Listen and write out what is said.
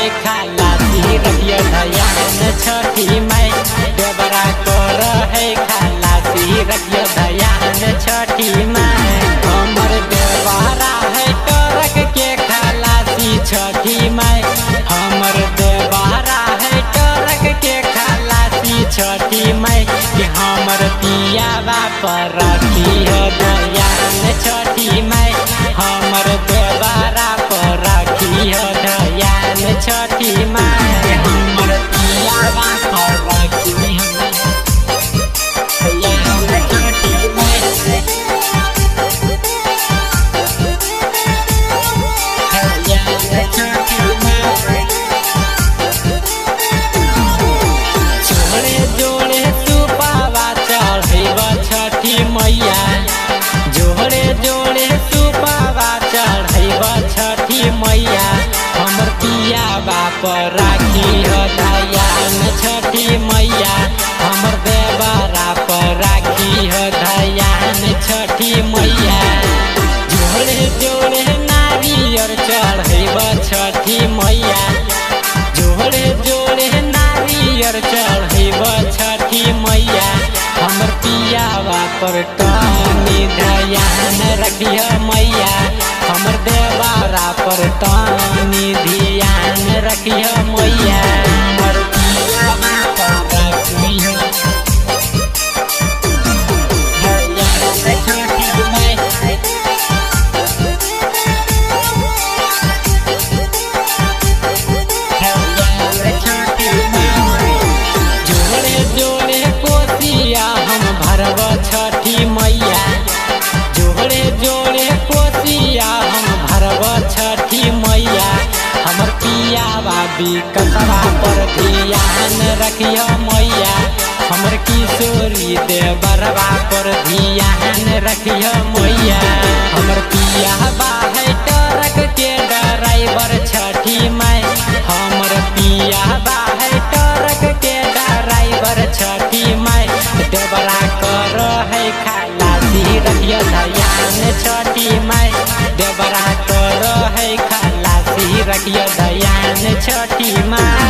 है खलासी रखियो ध्यान छठी माई। देवरा कर है खलासी रखियो ध्यान छठी माई। हमर देवरा है टरक के खलासी छठी माई। हमर देवरा है टरक के खलासी छठी माई। कि हमर पियावा पर रखियो ध्यान छठी माई। हमर देवरा पर रखियो ध्यान छठी माई। हमर पियावा पर रखियो ध्यान छठी माई। ध्यान छठी माई। जोड़े जोड़े सुपावा चढ़ैब छठी मैया। जोड़े जोड़े सुपावा चढ़ैब छठी मैया। हमर पियावा पर राखियो ध्यान छठी मैया। हमर देवरा पर राखियो ध्यान छठी मैया। जोड़े जोड़े नारियर चढ़ैब छठी मैया। जोड़े जोड़े नारियर चढ़ैब छठी मैया। हमर पियावा पर तनी ध्यान रखियो मैया। हमर देवरा पर तनी ध्यान रखियो मैया। हमर पियावा पर रखियो ध्यान छठी माई। जोड़े जोड़े कोसिया हम भरब छठी मैया। जोड़े जोड़े कोसिया हम भरब छठी मैया। हमर पियावा विकसवा पर ध्यान रखियो मैया। हमर किशोरी देवरवा पर ध्यान रखियो मैया। हमर पियावा है टरक के ड्राइवर छठी माई। हमर पियावा है टरक के ड्राइवर छठी माई। देवरा कर है खलासी रखियो ध्यान छठी माई। देवरा कर है खलासी रखियो ध्यान छठी माई।